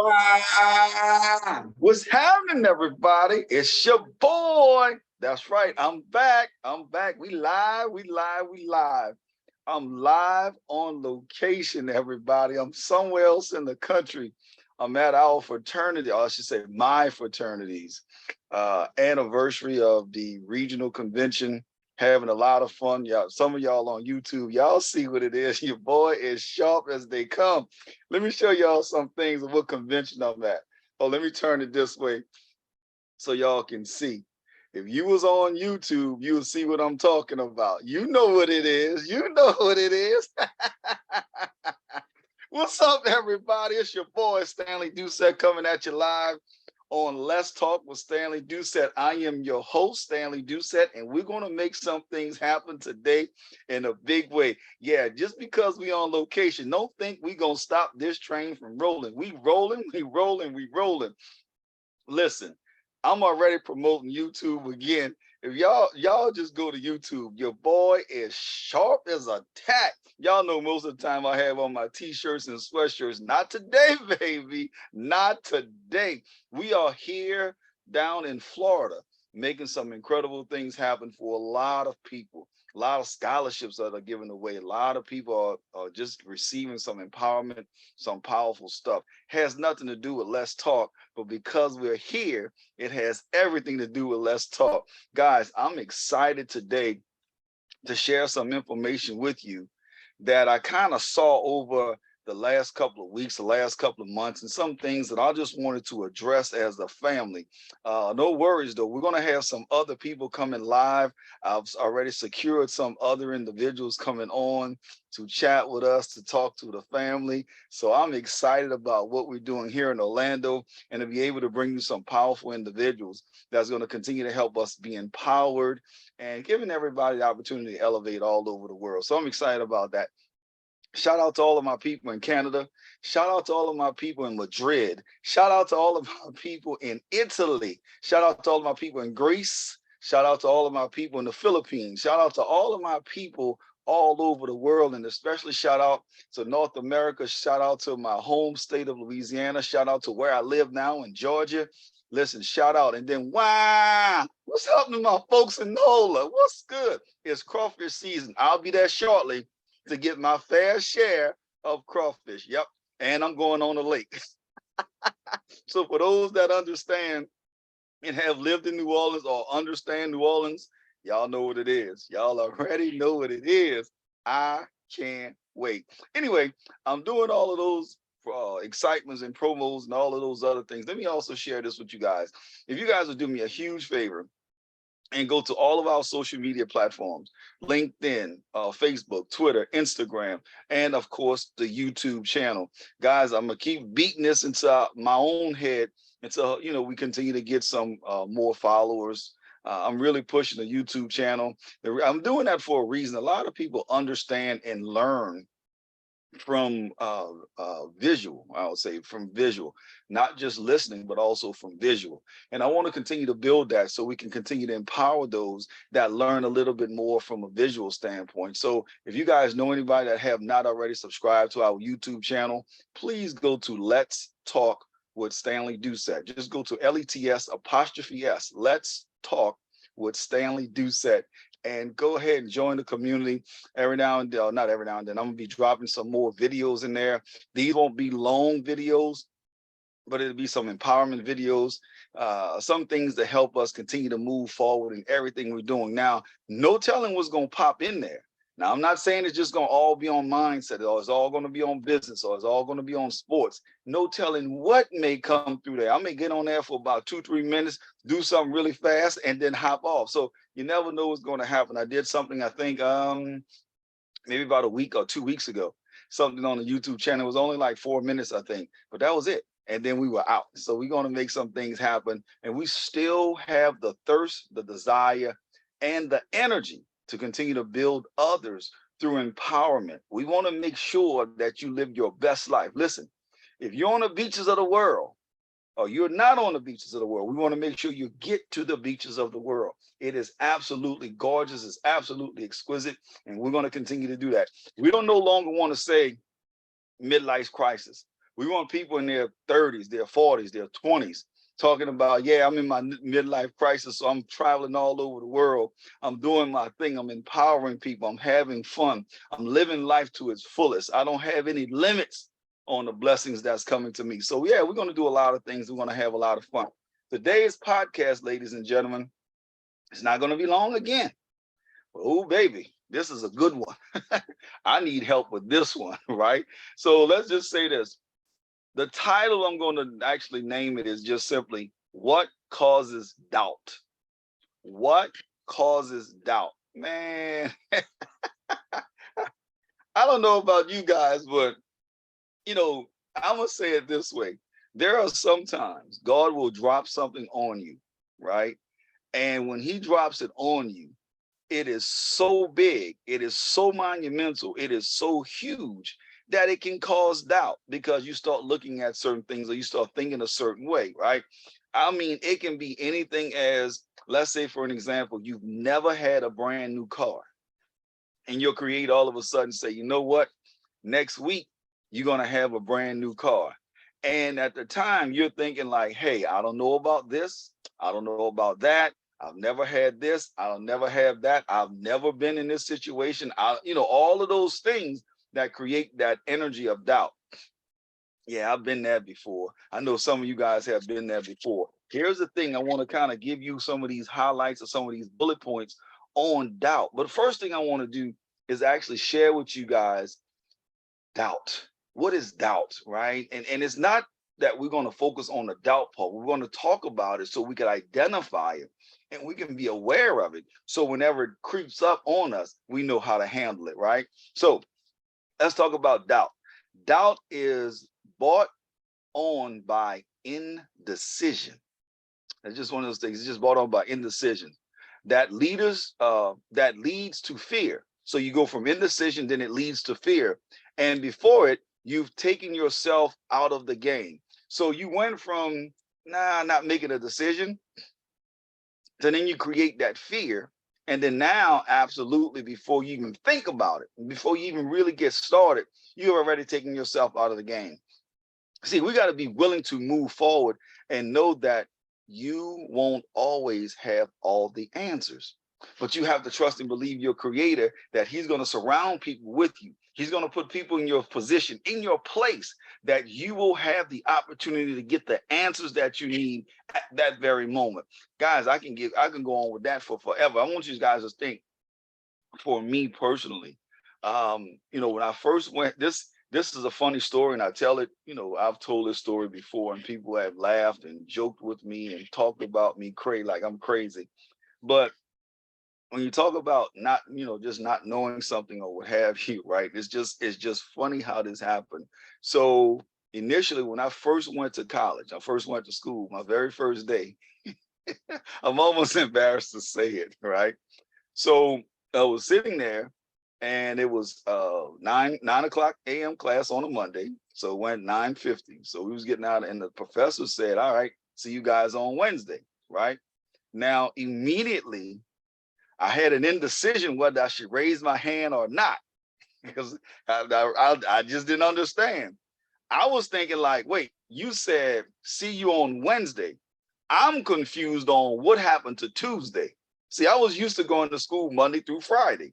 Wow. What's happening, everybody? It's your boy. That's right. I'm back. I'm back. We live. We live. We live. I'm live on location, everybody. I'm somewhere else in the country. I'm at our fraternity, or I should say my fraternity's anniversary of the regional convention. Having a lot of fun. Y'all, some of y'all on YouTube, y'all see what it is. Your boy is sharp as they come. Let me show y'all some things of what convention I'm at. Oh, let me turn it this way so y'all can see. If you was on YouTube, you'll see what I'm talking about. You know what it is. You know what it is. What's up, everybody? It's your boy, Stanley Doucette, coming at you live on Let's Talk with Stanley Doucette. I am your host, Stanley Doucette, and we're going to make some things happen today in a big way. Yeah, just because we on location, don't think we going to stop this train from rolling. We rolling, we rolling, we rolling. Listen, I'm already promoting YouTube again. If y'all just go to YouTube, your boy is sharp as a tack. Y'all know most of the time I have on my t-shirts and sweatshirts. Not today, baby. Not today. We are here down in Florida making some incredible things happen for a lot of people. A lot of scholarships that are given away. A lot of people are just receiving some empowerment, some powerful stuff. Has nothing to do with Let's Talk, but because we're here, it has everything to do with Let's Talk. Guys, I'm excited today to share some information with you that I kind of saw over the last couple of weeks, the last couple of months, and some things that I just wanted to address as a family. No worries, though. We're going to have some other people coming live. I've already secured some other individuals coming on to chat with us, to talk to the family. So I'm excited about what we're doing here in Orlando and to be able to bring you some powerful individuals that's going to continue to help us be empowered and giving everybody the opportunity to elevate all over the world. So I'm excited about that. Shout out to all of my people in Canada. Shout out to all of my people in Madrid. Shout out to all of my people in Italy. Shout out to all of my people in Greece. Shout out to all of my people in the Philippines. Shout out to all of my people all over the world, and especially shout out to North America. Shout out to my home state of Louisiana. Shout out to where I live now in Georgia. Listen, shout out. And then, wow, what's happening to my folks in NOLA? What's good? It's crawfish season. I'll be there shortly to get my fair share of crawfish. Yep. And I'm going on the lake. So for those that understand and have lived in New Orleans or understand New Orleans, y'all know what it is. Y'all already know what it is. I can't wait. Anyway, I'm doing all of those excitements and promos and all of those other things. Let me also share this with you guys. If you guys would do me a huge favor, and go to all of our social media platforms, LinkedIn, Facebook, Twitter, Instagram, and of course the YouTube channel. Guys, I'm gonna keep beating this into my own head until we continue to get some more followers. I'm really pushing the YouTube channel. I'm doing that for a reason. A lot of people understand and learn from visual. I would say from visual, not just listening, but also from visual. And I want to continue to build that so we can continue to empower those that learn a little bit more from a visual standpoint. So if you guys know anybody that have not already subscribed to our YouTube channel, please go to Let's Talk with Stanley Doucette. Just go to LETS''S. Let's Talk with Stanley Doucette, and go ahead and join the community. Every now and then, not every now and then, I'm gonna be dropping some more videos in there. These won't be long videos, but it'll be some empowerment videos, some things to help us continue to move forward in everything we're doing. Now, no telling what's gonna pop in there. Now, I'm not saying it's just gonna all be on mindset, or it's all gonna be on business, or it's all gonna be on sports. No telling what may come through there. I may get on there for about 2-3 minutes, do something really fast, and then hop off. So you never know what's gonna happen. I did something, I think, maybe about a week or 2 weeks ago, something on the YouTube channel. It was only like 4 minutes, I think, but that was it. And then we were out. So we're going to make some things happen. And we still have the thirst, the desire, and the energy to continue to build others through empowerment. We want to make sure that you live your best life. Listen, if you're on the beaches of the world, or you're not on the beaches of the world, we want to make sure you get to the beaches of the world. It is absolutely gorgeous. It's absolutely exquisite. And we're going to continue to do that. We don't no longer want to say midlife crisis. We want people in their 30s, their 40s, their 20s talking about, yeah, I'm in my midlife crisis, so I'm traveling all over the world. I'm doing my thing. I'm empowering people. I'm having fun. I'm living life to its fullest. I don't have any limits on the blessings that's coming to me. So yeah, we're going to do a lot of things. We're going to have a lot of fun. Today's podcast, ladies and gentlemen, it's not going to be long again. Oh, baby, this is a good one. I need help with this one, right? So let's just say this. The title I'm going to actually name it is just simply, What Causes Doubt? What causes doubt? Man, I don't know about you guys, but, I'm going to say it this way. There are sometimes God will drop something on you, right? And when he drops it on you, it is so big, it is so monumental, it is so huge that it can cause doubt because you start looking at certain things or you start thinking a certain way, right? I mean, it can be anything as, let's say, for an example, you've never had a brand new car and your creator all of a sudden say, you know what, next week, you're going to have a brand new car. And at the time, you're thinking like, hey, I don't know about this. I don't know about that. I've never had this. I'll never have that. I've never been in this situation. All of those things that create that energy of doubt. Yeah, I've been there before. I know some of you guys have been there before. Here's the thing. I want to kind of give you some of these highlights or some of these bullet points on doubt. But the first thing I want to do is actually share with you guys doubt. What is doubt, right? And it's not that we're going to focus on the doubt part. We're going to talk about it so we can identify it and we can be aware of it. So whenever it creeps up on us, we know how to handle it, right? So let's talk about doubt. Doubt is brought on by indecision. It's just one of those things. It's just brought on by indecision. That leads to fear. So you go from indecision, then it leads to fear. And before it, you've taken yourself out of the game. So you went from, not making a decision, to then you create that fear. And then now, absolutely, before you even think about it, before you even really get started, you're already taking yourself out of the game. See, we got to be willing to move forward and know that you won't always have all the answers, but you have to trust and believe your creator that he's going to surround people with you. He's going to put people in your position, in your place, that you will have the opportunity to get the answers that you need at that very moment. Guys, I can go on with that for forever. I want you guys to think, for me personally, when I first went, this is a funny story, and I tell it, I've told this story before, and people have laughed and joked with me and talked about me crazy, like I'm crazy. But when you talk about not, just not knowing something or what have you, right? It's just funny how this happened. So initially, when I first went to college, I first went to school, my very first day, I'm almost embarrassed to say it, right? So I was sitting there, and it was 9 o'clock a.m. class on a Monday. So it went 9:50. So we was getting out, and the professor said, all right, see you guys on Wednesday, right? Now, immediately, I had an indecision whether I should raise my hand or not, because I just didn't understand. I was thinking like, wait, you said, see you on Wednesday. I'm confused on what happened to Tuesday. See, I was used to going to school Monday through Friday.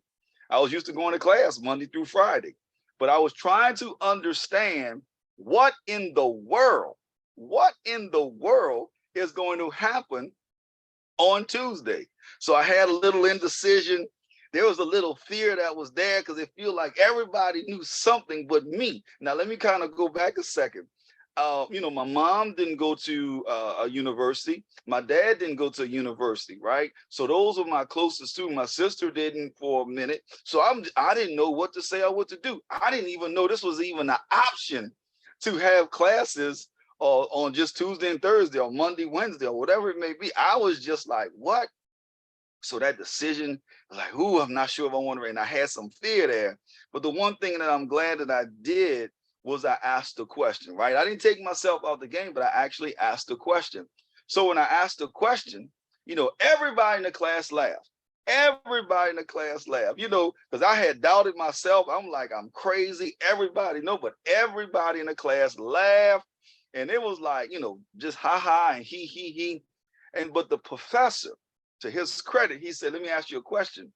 I was used to going to class Monday through Friday. But I was trying to understand what in the world is going to happen on Tuesday. So I had a little indecision. There was a little fear that was there because it felt like everybody knew something but me. Now, let me kind of go back a second. My mom didn't go to a university. My dad didn't go to a university, right? So those are my closest two. My sister didn't for a minute. So I didn't know what to say or what to do. I didn't even know this was even an option to have classes on just Tuesday and Thursday or Monday, Wednesday, or whatever it may be. I was just like, what? So that decision, like, ooh, I'm not sure if I want to, and I had some fear there. But the one thing that I'm glad that I did was I asked the question, right? I didn't take myself out the game, but I actually asked the question. So when I asked the question, everybody in the class laughed. Everybody in the class laughed, because I had doubted myself. I'm like, I'm crazy. Everybody, no, but everybody in the class laughed. And it was like, just ha ha and he. But the professor, to his credit, he said, let me ask you a question.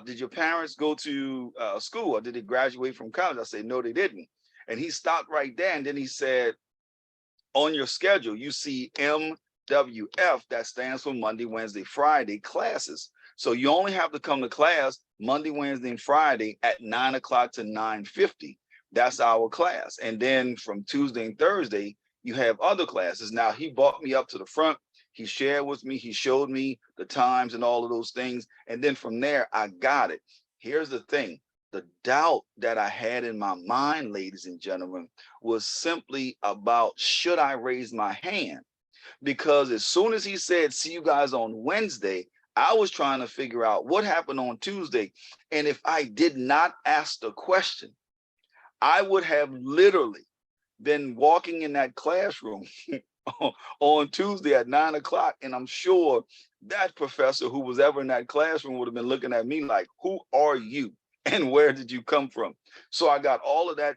Did your parents go to school, or did they graduate from college? I said, no, they didn't. And he stopped right there. And then he said, on your schedule, you see MWF, that stands for Monday, Wednesday, Friday classes. So you only have to come to class Monday, Wednesday, and Friday at 9 o'clock to 9:50. That's our class. And then from Tuesday and Thursday, you have other classes. Now, he brought me up to the front. He shared with me. He showed me the times and all of those things. And then from there, I got it. Here's the thing. The doubt that I had in my mind, ladies and gentlemen, was simply about, should I raise my hand? Because as soon as he said, see you guys on Wednesday, I was trying to figure out what happened on Tuesday. And if I did not ask the question, I would have literally been walking in that classroom on Tuesday at 9 o'clock. And I'm sure that professor who was ever in that classroom would have been looking at me like, who are you? And where did you come from? So I got all of that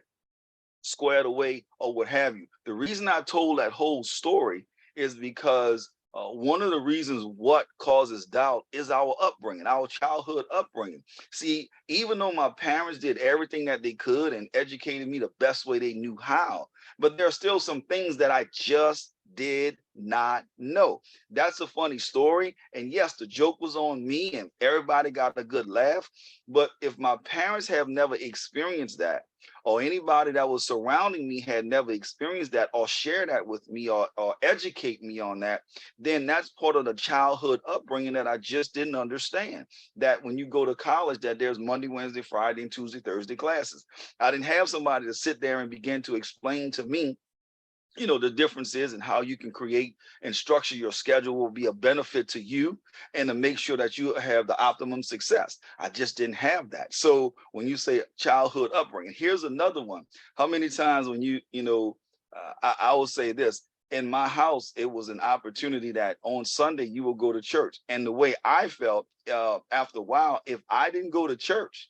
squared away, or what have you. The reason I told that whole story is because one of the reasons what causes doubt is our upbringing, our childhood upbringing. See, even though my parents did everything that they could and educated me the best way they knew how, but there are still some things that I just did not know. That's a funny story. And yes, the joke was on me and everybody got a good laugh. But if my parents have never experienced that, or anybody that was surrounding me had never experienced that, or share that with me, or educate me on that, then that's part of the childhood upbringing that I just didn't understand. That when you go to college, that there's Monday, Wednesday, Friday, and Tuesday, Thursday classes. I didn't have somebody to sit there and begin to explain to me the differences and how you can create and structure your schedule will be a benefit to you, and to make sure that you have the optimum success. I just didn't have that. So when you say childhood upbringing, here's another one. How many times when I will say this, in my house, it was an opportunity that on Sunday you will go to church. And the way I felt after a while, if I didn't go to church,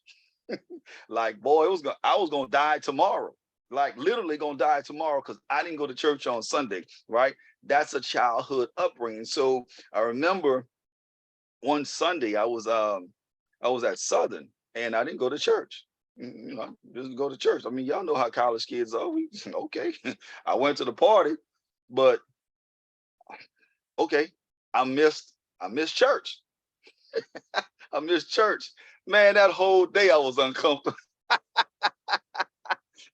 like, boy, I was gonna die tomorrow. Like, literally gonna die tomorrow because I didn't go to church on Sunday, right? That's a childhood upbringing. So I remember one Sunday I was at Southern and I didn't go to church. Didn't go to church. I mean, y'all know how college kids are. Okay. I went to the party, but okay, I missed church. I missed church. Man, that whole day I was uncomfortable.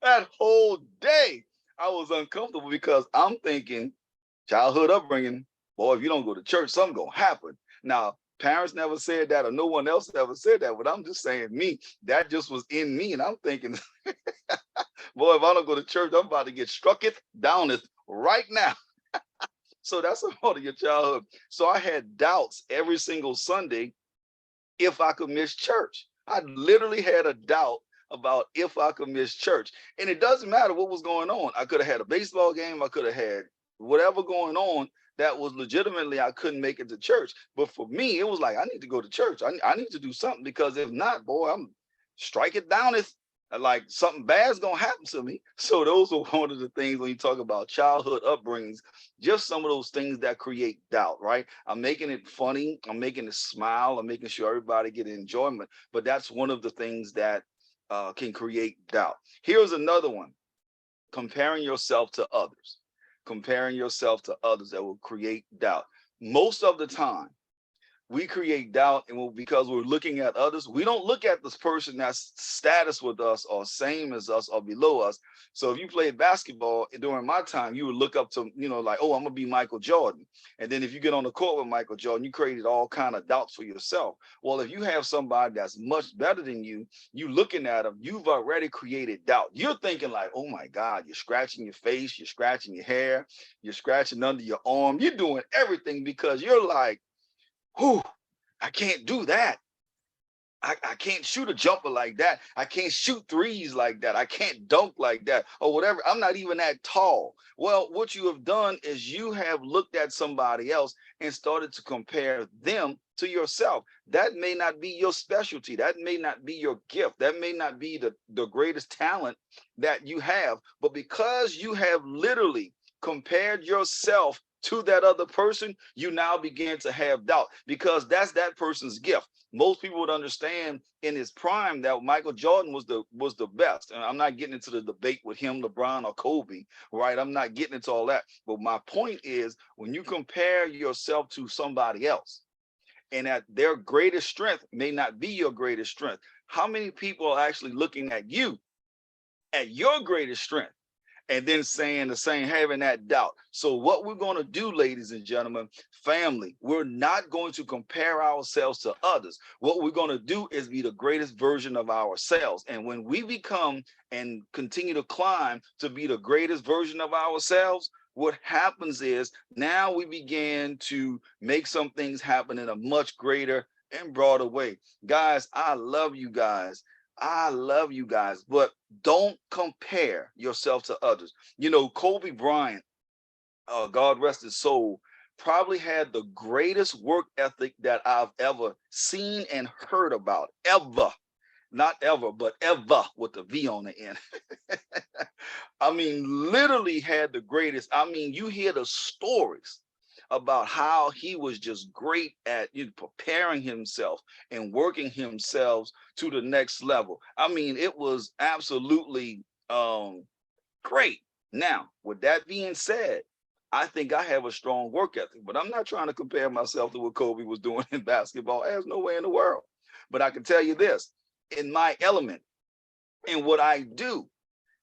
That whole day I was uncomfortable because I'm thinking, childhood upbringing, boy, if you don't go to church, something gonna happen. Now, parents never said that, or no one else ever said that, but I'm just saying, that just was in me. And I'm thinking, boy, if I don't go to church, I'm about to get strucketh, downeth right now. So that's a part of your childhood. So I had doubts every single Sunday if I could miss church. I literally had a doubt about if I could miss church. And it doesn't matter what was going on. I could have had a baseball game, I could have had whatever going on that was legitimately I couldn't make it to church. But for me, it was like, I need to go to church. I need to do something, because if not, boy, I'm strike it down. It's like something bad's gonna happen to me. So those are one of the things when you talk about childhood upbringings, just some of those things that create doubt, right? I'm making it funny, I'm making it smile, I'm making sure everybody get enjoyment, but that's one of the things that can create doubt. Here's another one: comparing yourself to others. Comparing yourself to others, that will create doubt. Most of the time, we create doubt, and because we're looking at others, we don't look at this person that's status with us or same as us or below us. So if you played basketball during my time, you would look up to, like, oh, I'm gonna be Michael Jordan. And then if you get on the court with Michael Jordan, you created all kind of doubts for yourself. Well, if you have somebody that's much better than you looking at them, you've already created doubt. You're thinking like, oh my God, you're scratching your face, you're scratching your hair, you're scratching under your arm, you're doing everything because you're like, whew, I can't do that. I can't shoot a jumper like that. I can't shoot threes like that. I can't dunk like that or whatever. I'm not even that tall. Well, what you have done is you have looked at somebody else and started to compare them to yourself. That may not be your specialty. That may not be your gift. That may not be the greatest talent that you have. But because you have literally compared yourself to that other person, you now begin to have doubt because that's that person's gift. Most people would understand in his prime that Michael Jordan was the best. And I'm not getting into the debate with him, LeBron, or Kobe, right? I'm not getting into all that. But my point is when you compare yourself to somebody else and that their greatest strength may not be your greatest strength, how many people are actually looking at you at your greatest strength? And then saying the same, having that doubt. So what we're going to do, ladies and gentlemen, family, we're not going to compare ourselves to others. What we're going to do is be the greatest version of ourselves. And when we become and continue to climb to be the greatest version of ourselves, what happens is now we begin to make some things happen in a much greater and broader way. Guys, I love you guys. I love you guys, but don't compare yourself to others. You know, Kobe Bryant, God rest his soul, probably had the greatest work ethic that I've ever seen and heard about, ever. Not ever, but ever with the V on the end. I mean, literally had the greatest. I mean, you hear the stories about how he was just great at preparing himself and working himself to the next level. I mean, it was absolutely great. Now, with that being said, I think I have a strong work ethic, but I'm not trying to compare myself to what Kobe was doing in basketball. There's no way in the world. But I can tell you this, in my element, in what I do,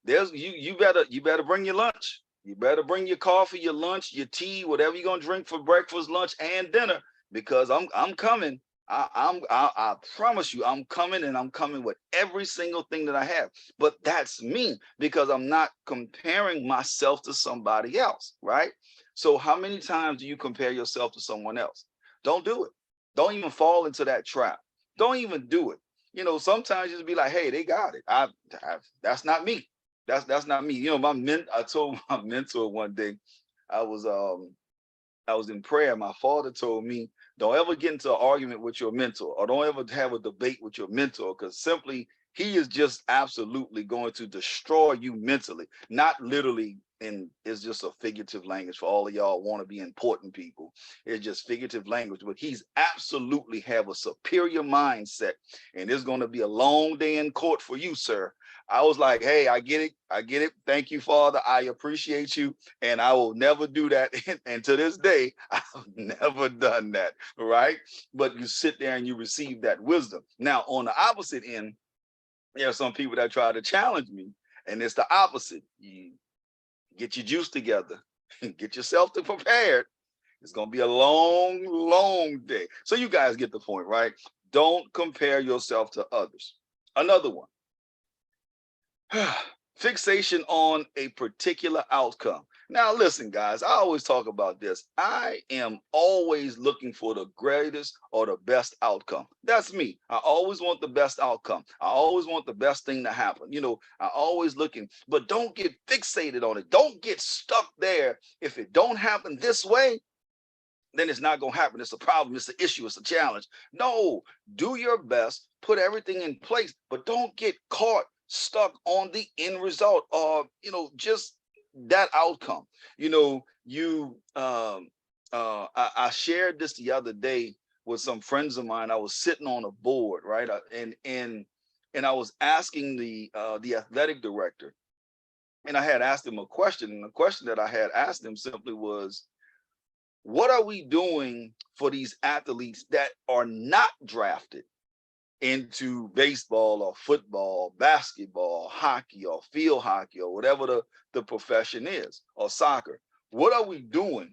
there's you better bring your lunch. You better bring your coffee, your lunch, your tea, whatever you're gonna drink for breakfast, lunch, and dinner, because I'm coming. I promise you I'm coming, and I'm coming with every single thing that I have. But that's me because I'm not comparing myself to somebody else, right? So how many times do you compare yourself to someone else? Don't do it. Don't even fall into that trap. Don't even do it. You know, sometimes you just be like, hey, they got it. That's not me. That's not me. You know, I told my mentor one day, I was I was in prayer. My father told me, don't ever get into an argument with your mentor, or don't ever have a debate with your mentor, because simply he is just absolutely going to destroy you mentally, not literally. And it's just a figurative language for all of y'all want to be important people. It's just figurative language, but he's absolutely have a superior mindset. And it's going to be a long day in court for you, sir. I was like, hey, I get it. I get it. Thank you, Father. I appreciate you. And I will never do that. And to this day, I've never done that. Right. But you sit there and you receive that wisdom. Now, on the opposite end, there are some people that try to challenge me. And it's the opposite. You get your juice together, get yourself to prepared. It's going to be a long, long day. So you guys get the point, right? Don't compare yourself to others. Another one. Fixation on a particular outcome. Now, listen, guys, I always talk about this. I am always looking for the greatest or the best outcome. That's me. I always want the best outcome. I always want the best thing to happen. You know, I always looking, but don't get fixated on it. Don't get stuck there. If it don't happen this way, then it's not going to happen. It's a problem. It's an issue. It's a challenge. No, do your best, put everything in place, but don't get caught stuck on the end result or, you know, just that outcome. You know, I shared this the other day with some friends of mine. I was sitting on a board, right? And I was asking the athletic director, and I had asked him a question. And the question that I had asked him simply was, what are we doing for these athletes that are not drafted into baseball or football, basketball, hockey or field hockey or whatever the profession is, or soccer? What are we doing?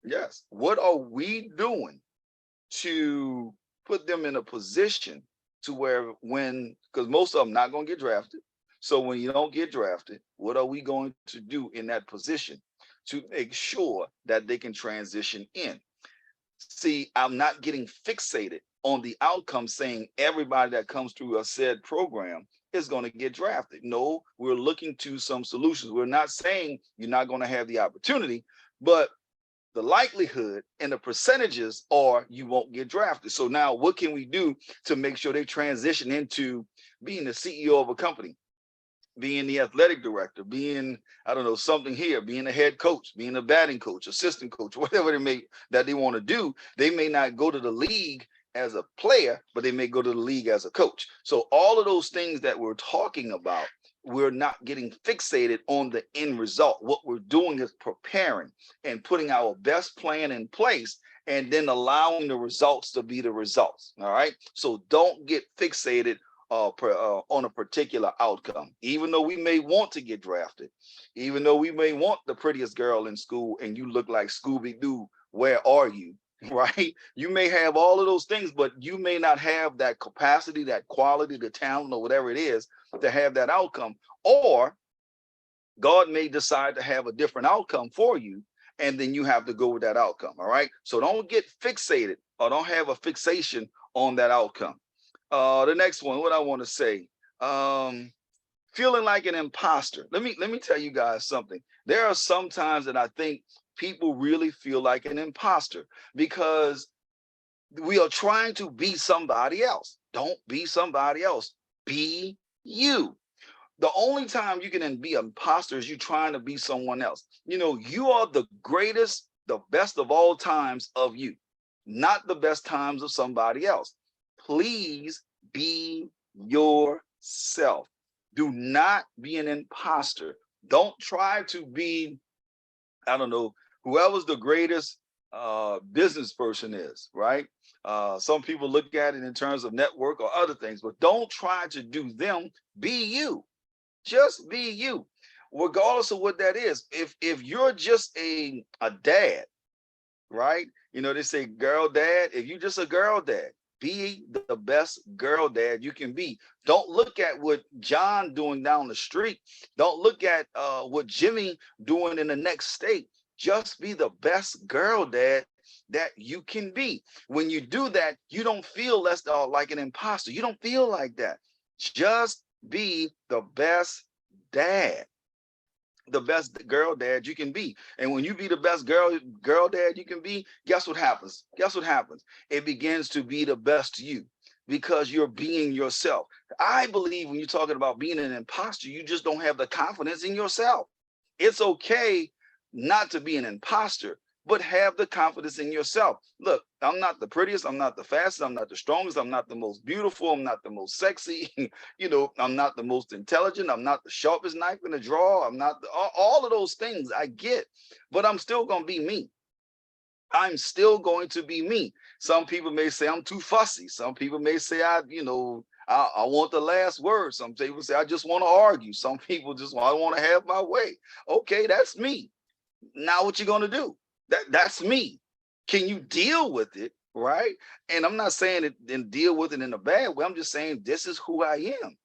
Yes. What are we doing to put them in a position to where because most of them not going to get drafted. So when you don't get drafted, what are we going to do in that position to make sure that they can transition in? See, I'm not getting fixated on the outcome saying everybody that comes through a said program is going to get drafted. No, we're looking to some solutions. We're not saying you're not going to have the opportunity, but the likelihood and the percentages are you won't get drafted. So now what can we do to make sure they transition into being the CEO of a company, being the athletic director, being, I don't know, something here, being a head coach, being a batting coach, assistant coach, whatever they want to do. They may not go to the league as a player, but they may go to the league as a coach. So all of those things that we're talking about, we're not getting fixated on the end result. What we're doing is preparing and putting our best plan in place and then allowing the results to be the results. All right. So don't get fixated on a particular outcome, even though we may want to get drafted, even though we may want the prettiest girl in school and you look like Scooby-Doo, where are you? Right? You may have all of those things, but you may not have that capacity, that quality, the talent, or whatever it is to have that outcome. Or God may decide to have a different outcome for you, and then you have to go with that outcome. All right. So don't get fixated or don't have a fixation on that outcome. The next one, what I want to say, feeling like an imposter. Let me tell you guys something. There are some times that I think people really feel like an imposter because we are trying to be somebody else. Don't be somebody else. Be you. The only time you can be an imposter is you trying to be someone else. You know, you are the greatest, the best of all times of you, not the best times of somebody else. Please be yourself. Do not be an imposter. Don't try to be, I don't know, whoever's the greatest business person is, right? Some people look at it in terms of network or other things, but don't try to do them. Be you. Just be you, regardless of what that is. If you're just a dad, right? You know, they say girl dad. If you're just a girl dad, be the best girl dad you can be. Don't look at what John doing down the street. Don't look at what Jimmy doing in the next state. Just be the best girl dad that you can be. When you do that, you don't feel less like an imposter. You don't feel like that. Just be the best dad, the best girl dad you can be. And when you be the best girl dad you can be, guess what happens? Guess what happens? It begins to be the best you because you're being yourself. I believe when you're talking about being an imposter, you just don't have the confidence in yourself. It's okay not to be an imposter, but have the confidence in yourself. Look, I'm not the prettiest, I'm not the fastest, I'm not the strongest, I'm not the most beautiful, I'm not the most sexy, you know, I'm not the most intelligent, I'm not the sharpest knife in the drawer, I'm not all of those things I get, but I'm still going to be me. I'm still going to be me. Some people may say I'm too fussy. Some people may say I want the last word. Some people say I just want to argue. Some people just want to have my way. Okay, that's me. Now what you going to do? That's me. Can you deal with it? Right. And I'm not saying it and deal with it in a bad way. I'm just saying this is who I am.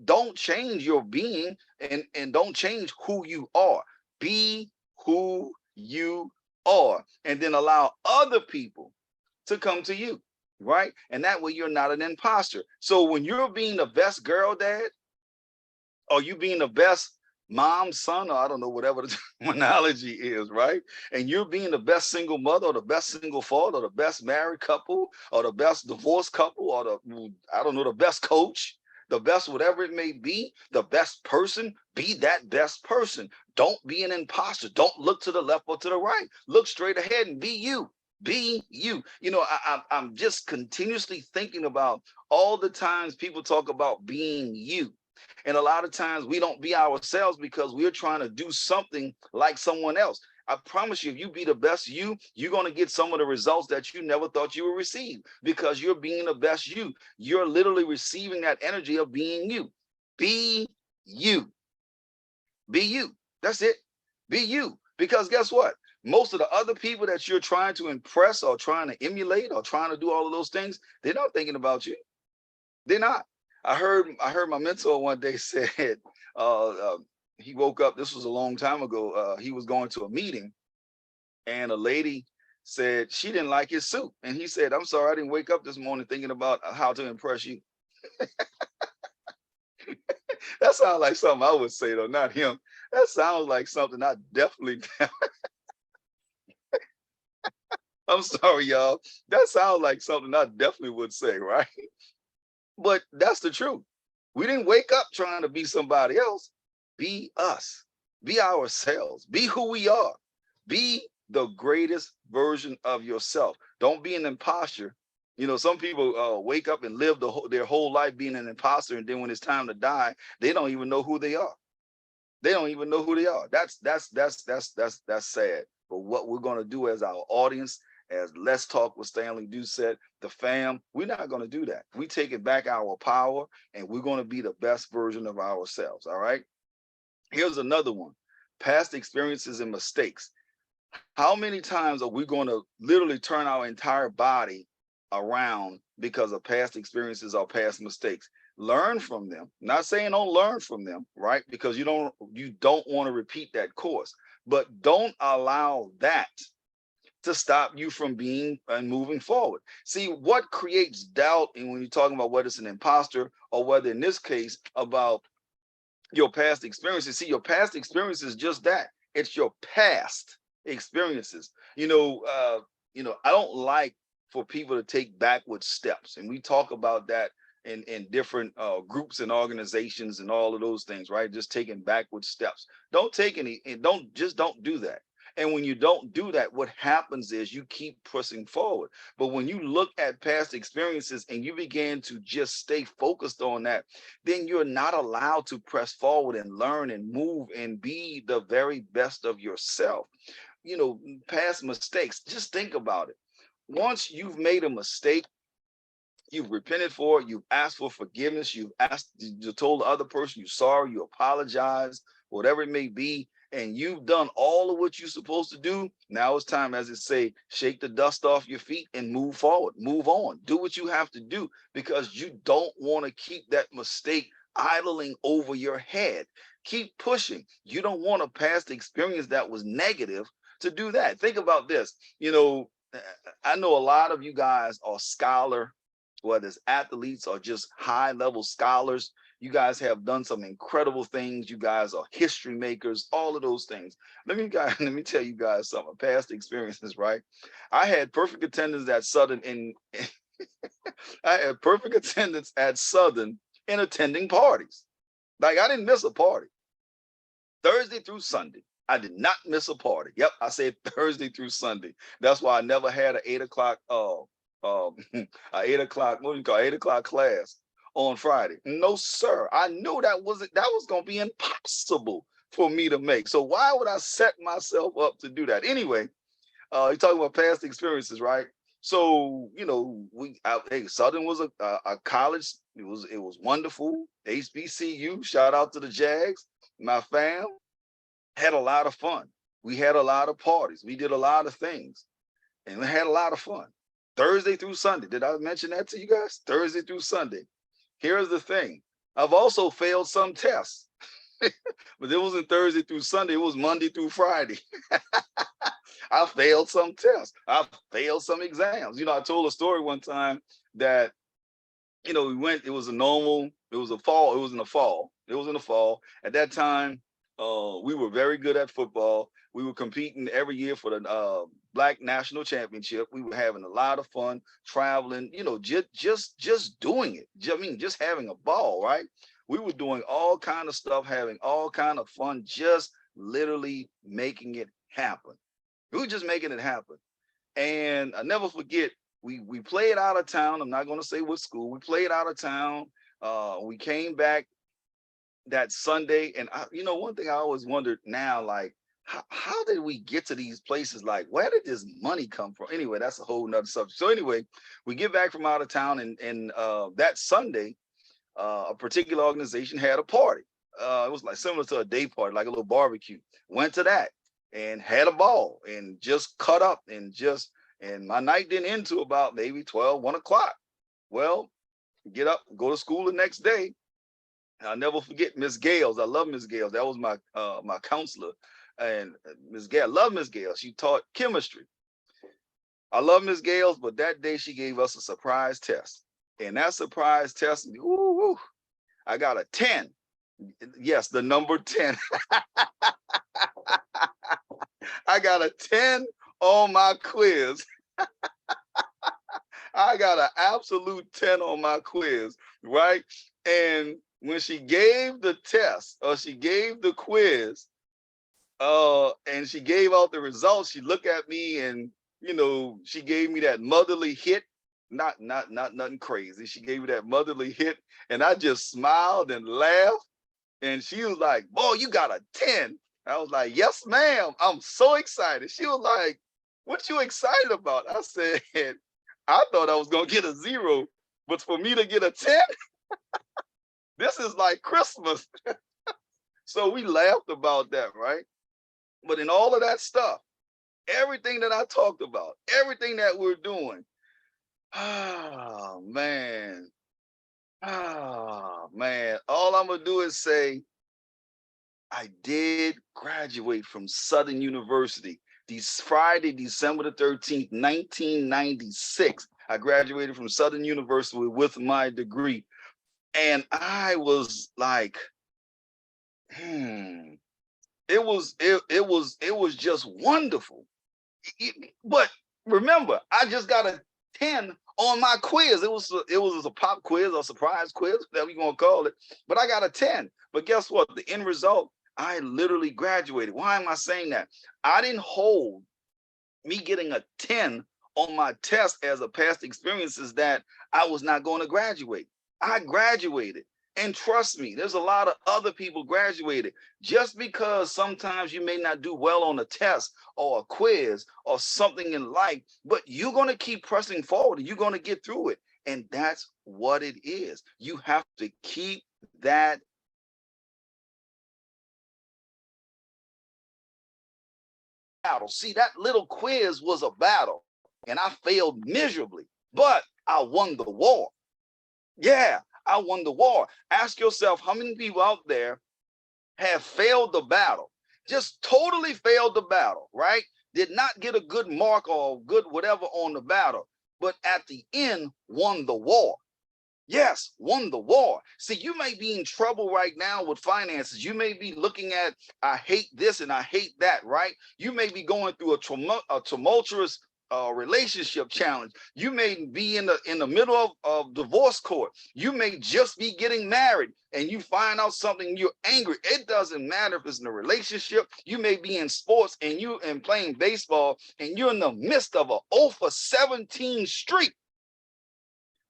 Don't change your being and don't change who you are. Be who you are. And then allow other people to come to you. Right. And that way you're not an imposter. So when you're being the best girl dad, or you being the best mom, son, or I don't know, whatever the analogy is, right? And you're being the best single mother or the best single father or the best married couple or the best divorced couple or I don't know, the best coach, the best whatever it may be, the best person, be that best person. Don't be an imposter. Don't look to the left or to the right. Look straight ahead and be you. Be you. You know, I'm just continuously thinking about all the times people talk about being you. And a lot of times we don't be ourselves because we're trying to do something like someone else. I promise you, if you be the best you, you're going to get some of the results that you never thought you would receive because you're being the best you. You're literally receiving that energy of being you. Be you. Be you. That's it. Be you. Because guess what? Most of the other people that you're trying to impress or trying to emulate or trying to do all of those things, they're not thinking about you. They're not. I heard my mentor one day said he woke up. This was a long time ago. He was going to a meeting, and a lady said she didn't like his suit. And he said, I'm sorry, I didn't wake up this morning thinking about how to impress you. That sounds like something I would say, though, not him. That sounds like something I definitely, I'm sorry, y'all. That sounds like something I definitely would say, right? But that's the truth. We didn't wake up trying to be somebody else. Be us, be ourselves, be who we are, be the greatest version of yourself. Don't be an imposter. You know, some people wake up and live their whole life being an imposter, and then when it's time to die, they don't even know who they are. They don't even know who they are. That's sad. But what we're gonna do as our audience, as Let's Talk with Stanley Doucette, the fam, we're not gonna do that. We taking back our power, and we're gonna be the best version of ourselves. All right. Here's another one: past experiences and mistakes. How many times are we going to literally turn our entire body around because of past experiences or past mistakes? Learn from them. Not saying don't learn from them, right? Because you don't want to repeat that course, but don't allow that to stop you from being and moving forward. See, what creates doubt, and when you're talking about whether it's an imposter or whether in this case about your past experiences. See, your past experiences just that. It's your past experiences. I don't like for people to take backward steps, and we talk about that in different groups and organizations and all of those things, right? Just taking backward steps. Don't take any, and don't do that. And when you don't do that, what happens is you keep pushing forward. But when you look at past experiences and you begin to just stay focused on that, then you're not allowed to press forward and learn and move and be the very best of yourself. Past mistakes, just think about it. Once you've made a mistake, you've repented for it, you've asked for forgiveness, you told the other person you're sorry, you apologize, whatever it may be, and you've done all of what you're supposed to do. Now it's time, as it say, shake the dust off your feet and move forward, move on, do what you have to do, because you don't want to keep that mistake idling over your head. Keep pushing. You don't want a past experience that was negative to do that. Think about this. I know a lot of you guys are scholar, whether it's athletes or just high level scholars. You guys have done some incredible things. You guys are history makers, all of those things. Let me tell you guys some past experiences, right? I had perfect attendance at Southern in I had perfect attendance at Southern in attending parties. Like, I didn't miss a party. Thursday through Sunday, I did not miss a party. Yep, I said Thursday through Sunday. That's why I never had an 8 o'clock a 8 o'clock, what do you call it, 8 o'clock class on Friday. No, sir. I knew that was gonna be impossible for me to make. So why would I set myself up to do that? Anyway, you're talking about past experiences, right? So hey, Southern was a college. It was wonderful. HBCU. Shout out to the Jags. My fam had a lot of fun. We had a lot of parties. We did a lot of things, and we had a lot of fun. Thursday through Sunday. Did I mention that to you guys? Thursday through Sunday. Here's the thing. I've also failed some tests, but it wasn't Thursday through Sunday. It was Monday through Friday. I failed some tests. I failed some exams. I told a story one time that, it was it was a fall. It was in the fall. It was in the fall. At that time, we were very good at football. We were competing every year for the Black National Championship. We were having a lot of fun traveling, just doing it. Just having a ball, right? We were doing all kind of stuff, having all kind of fun, just literally making it happen. We were just making it happen. And I never forget, we played out of town. I'm not going to say what school. We played out of town. We came back that Sunday, and one thing I always wondered now, like, how did we get to these places? Like, where did this money come from? Anyway, that's a whole nother subject. So anyway, we get back from out of town, and that Sunday, a particular organization had a party. It was like similar to a day party, like a little barbecue. Went to that and had a ball and just cut up and my night didn't end to about maybe 12, 1 o'clock. Well, get up, go to school the next day. I'll never forget Miss Gales. I love Miss Gales. That was my counselor. And Miss Gale, I love Miss Gale. She taught chemistry. I love Miss Gales, but that day she gave us a surprise test. And that surprise test, ooh, I got a 10. Yes, the number 10. I got a 10 on my quiz. I got an absolute 10 on my quiz, right? And when she gave the test or she gave the quiz, and she gave out the results, she looked at me and she gave me that motherly hit. Not nothing crazy. She gave me that motherly hit, and I just smiled and laughed. And she was like, "Boy, you got a 10." I was like, "Yes, ma'am. I'm so excited." She was like, "What you excited about?" I said, "I thought I was gonna get a 0, but for me to get a 10, this is like Christmas." So we laughed about that, right? But in all of that stuff, everything that I talked about, everything that we're doing, oh man, oh man, all I'm gonna do is say I did graduate from Southern University. This Friday, December the 13th, 1996. I graduated from Southern University with my degree. And I was like, it was just wonderful. But remember, I just got a 10 on my quiz. It was a pop quiz or surprise quiz, whatever you want to call it. But I got a 10. But guess what? The end result, I literally graduated. Why am I saying that? I didn't hold me getting a 10 on my test as a past experience is that I was not going to graduate. I graduated. And trust me, there's a lot of other people graduated. Just because sometimes you may not do well on a test or a quiz or something in life, but you're going to keep pressing forward and you're going to get through it. And that's what it is. You have to keep that battle. See, that little quiz was a battle, and I failed miserably, but I won the war. Yeah, I won the war. Ask yourself how many people out there have failed the battle, just totally failed the battle, right? Did not get a good mark or good whatever on the battle, but at the end won the war. Yes, won the war. See, you may be in trouble right now with finances. You may be looking at, I hate this and I hate that, right? You may be going through a tumultuous relationship challenge. You may be in the middle of divorce court. You may just be getting married and you find out something, you're angry. It doesn't matter if it's in a relationship. You may be in sports and you and playing baseball and you're in the midst of a 0 for 17 streak.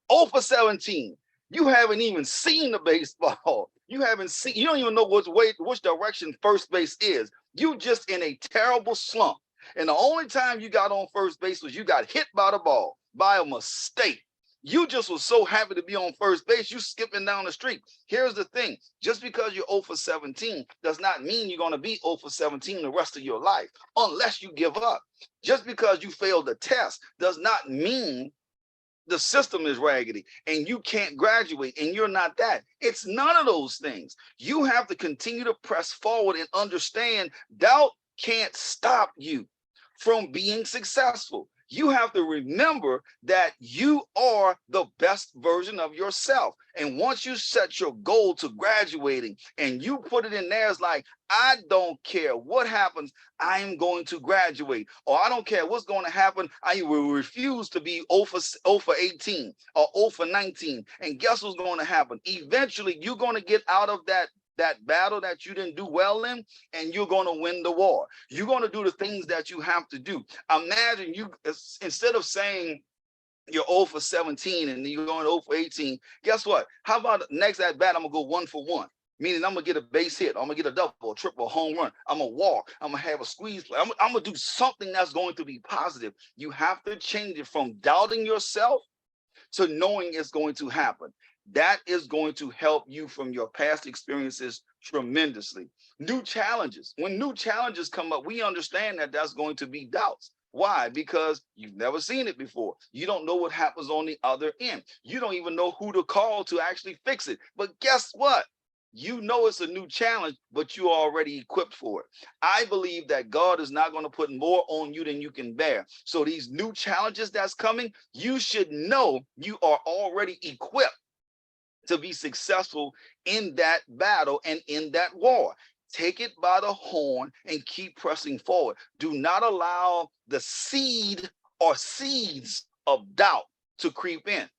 0 for 17. You haven't even seen the baseball. You don't even know which direction first base is. You just in a terrible slump. And the only time you got on first base was you got hit by the ball by a mistake. You just was so happy to be on first base, you skipping down the street. Here's the thing. Just because you're 0 for 17 does not mean you're going to be 0 for 17 the rest of your life, unless you give up. Just because you failed the test does not mean the system is raggedy and you can't graduate and you're not that. It's none of those things. You have to continue to press forward and understand doubt can't stop you from being successful. You have to remember that you are the best version of yourself. And once you set your goal to graduating and you put it in there, it's like, I don't care what happens, I am going to graduate. Or I don't care what's going to happen, I will refuse to be 0 for 18 or 0 for 19. And guess what's going to happen? Eventually, you're going to get out of that battle that you didn't do well in, and you're going to win the war. You're going to do the things that you have to do. Imagine you, instead of saying you're 0 for 17 and you're going 0 for 18, guess what? How about next at bat, I'm going to go 1 for 1. Meaning I'm going to get a base hit. I'm going to get a double, a triple, a home run. I'm going to walk. I'm going to have a squeeze play. I'm going to do something that's going to be positive. You have to change it from doubting yourself to knowing it's going to happen. That is going to help you from your past experiences tremendously. New challenges. When new challenges come up, we understand that that's going to be doubts. Why? Because you've never seen it before. You don't know what happens on the other end. You don't even know who to call to actually fix it. But guess what? You know it's a new challenge, but you're already equipped for it. I believe that God is not going to put more on you than you can bear. So these new challenges that's coming, you should know you are already equipped to be successful in that battle and in that war. Take it by the horn and keep pressing forward. Do not allow the seed or seeds of doubt to creep in.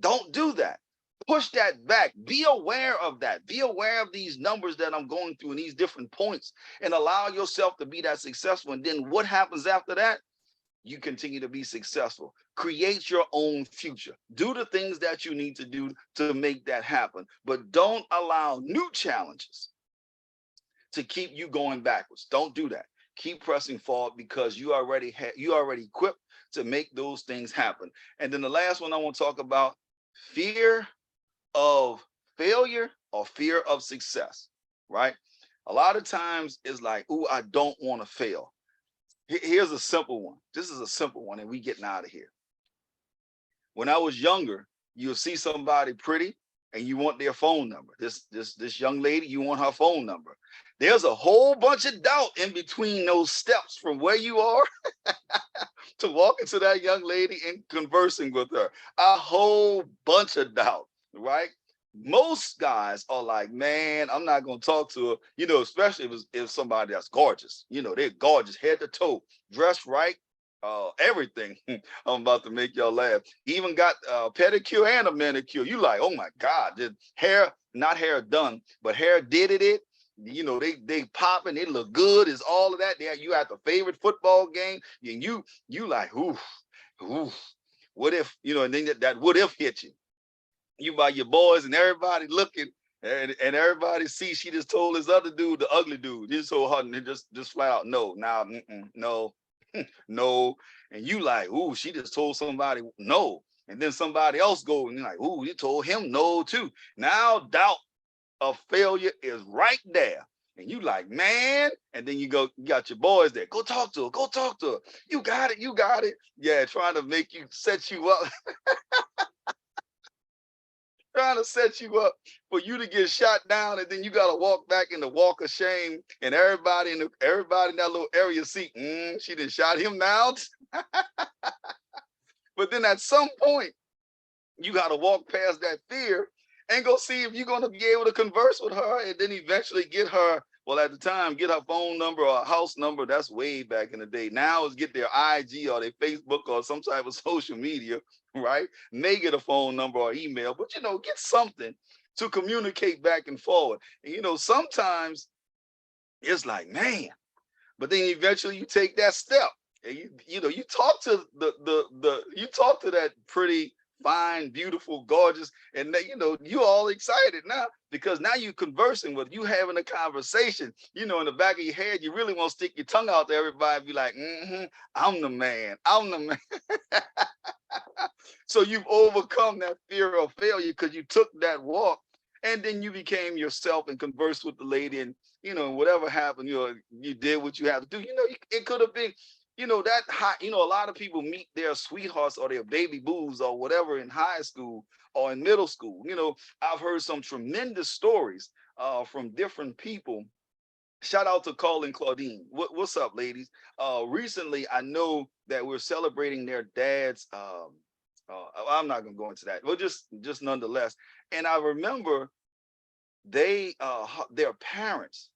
Don't do that. Push that back. Be aware of that. Be aware of these numbers that I'm going through and these different points, and allow yourself to be that successful. And then what happens after that? You continue to be successful. Create your own future. Do the things that you need to do to make that happen. But don't allow new challenges to keep you going backwards. Don't do that. Keep pressing forward, because you already equipped to make those things happen. And then the last one I want to talk about: fear of failure or fear of success, right? A lot of times it's like, "Ooh, I don't want to fail." Here's a simple one. This is a simple one, and we getting out of here. When I was younger, you'll see somebody pretty and you want their phone number. This young lady, you want her phone number. There's a whole bunch of doubt in between those steps from where you are to walking to that young lady and conversing with her. A whole bunch of doubt, right? Most guys are like, "Man, I'm not gonna talk to her," especially if somebody that's gorgeous. They're gorgeous, head to toe, dressed right, everything. I'm about to make y'all laugh. Even got a pedicure and a manicure. You like, "Oh my God, the hair, not hair done, but hair did it. They popping, they look good, is all of that. You at the favorite football game, and you like, oof, oof. What if, and then that what if hit you. You by your boys and everybody looking, and everybody sees she just told this other dude, the ugly dude, he just told her, and just flat out no, now, no, no. And you like, "Ooh, she just told somebody no." And then somebody else go and you're like, "Ooh, you told him no too." Now doubt of failure is right there. And you like, "Man," and then you got your boys there. "Go talk to her, go talk to her. You got it, you got it." Yeah, trying to make you set you up. Trying to set you up for you to get shot down, and then you got to walk back in the walk of shame, and everybody in that little area see, she done shot him down. But then at some point, you got to walk past that fear and go see if you're going to be able to converse with her, and then eventually get her. Well, at the time, get her phone number or house number. That's way back in the day. Now is get their IG or their Facebook or some type of social media, right? May get a phone number or email, but get something to communicate back and forward. And sometimes it's like, man, but then eventually you take that step, and you talk to you talk to that pretty, fine, beautiful, gorgeous, and you all excited now, because now you conversing with, you having a conversation. In the back of your head, you really want to stick your tongue out to everybody and be like, "I'm the man, I'm the man." So you've overcome that fear of failure because you took that walk, and then you became yourself and conversed with the lady, and whatever happened, you did what you had to do. It could have been, that high. A lot of people meet their sweethearts or their baby boos or whatever in high school or in middle school. I've heard some tremendous stories from different people. Shout out to Carl and Claudine. What's up, ladies? Recently, I know that we're celebrating their dad's. I'm not gonna go into that. Well, just nonetheless. And I remember their parents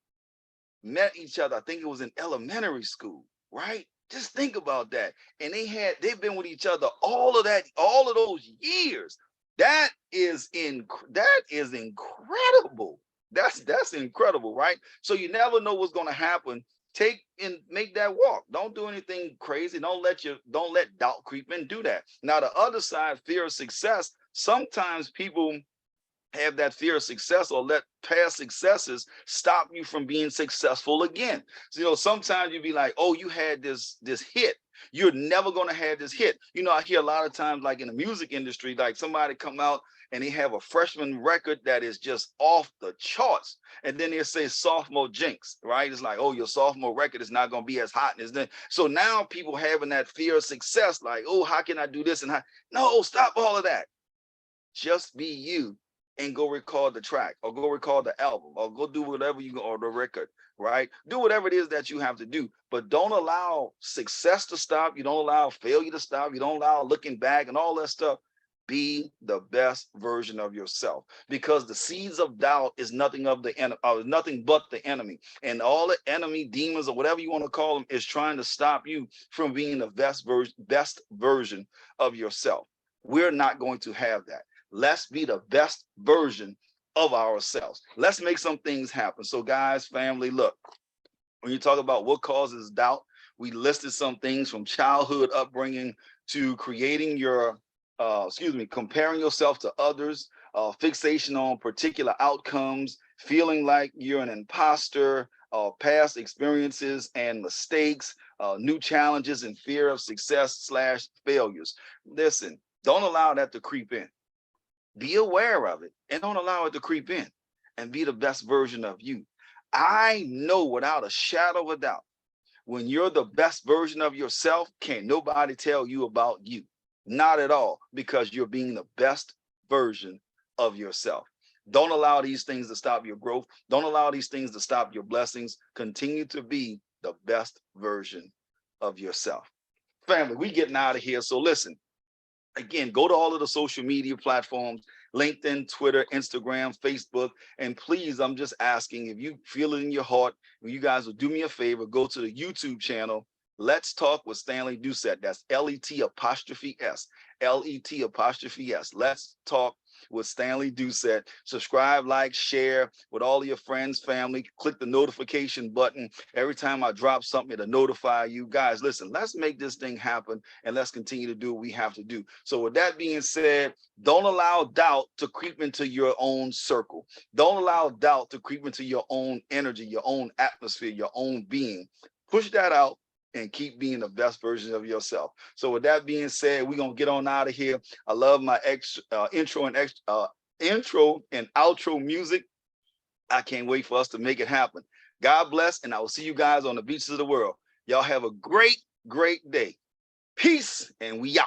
met each other. I think it was in elementary school, right? Just think about that. And they've been with each other all of those years. That is incredible. That's incredible, right? So you never know what's gonna happen. Take and make that walk. Don't do anything crazy. Don't let doubt creep in. Do that. Now the other side, fear of success. Sometimes people have that fear of success, or let past successes stop you from being successful again. So, sometimes you'd be like, "Oh, you had this hit. You're never going to have this hit." I hear a lot of times, like in the music industry, like somebody come out and they have a freshman record that is just off the charts. And then they say sophomore jinx, right? It's like, "Oh, your sophomore record is not going to be as hot as then." So now people having that fear of success, like, "Oh, how can I do this?" And how? No, stop all of that. Just be you, and go record the track or go record the album or go do whatever you or the record, right? Do whatever it is that you have to do, but don't allow success to stop you. Don't allow failure to stop you. Don't allow looking back and all that stuff. Be the best version of yourself, because the seeds of doubt is nothing of the nothing but the enemy, and all the enemy demons or whatever you want to call them is trying to stop you from being the best version of yourself. We're not going to have that. Let's be the best version of ourselves. Let's make some things happen. So guys, family, look, when you talk about what causes doubt, we listed some things from childhood upbringing to creating your comparing yourself to others, fixation on particular outcomes, feeling like you're an imposter, past experiences and mistakes, new challenges and fear of success/failures. Listen, don't allow that to creep in. Be aware of it and don't allow it to creep in, and be the best version of you. I know without a shadow of a doubt, when you're the best version of yourself, can't nobody tell you about you. Not at all, because you're being the best version of yourself. Don't allow these things to stop your growth. Don't allow these things to stop your blessings. Continue to be the best version of yourself. Family, we getting out of here. So listen, again, go to all of the social media platforms, LinkedIn, Twitter, Instagram, Facebook. And please, I'm just asking, if you feel it in your heart, you guys will do me a favor, go to the YouTube channel, Let's Talk with Stanley Doucette. That's LET''S, LET''S. Let's Talk with Stanley Doucette. Subscribe, like, share with all of your friends, family. Click the notification button. Every time I drop something, it'll notify you. Guys, listen, let's make this thing happen, and let's continue to do what we have to do. So with that being said, don't allow doubt to creep into your own circle. Don't allow doubt to creep into your own energy, your own atmosphere, your own being. Push that out and keep being the best version of yourself. So with that being said, we're going to get on out of here. I love my intro and outro music. I can't wait for us to make it happen. God bless, and I will see you guys on the beaches of the world. Y'all have a great, great day. Peace, and we out.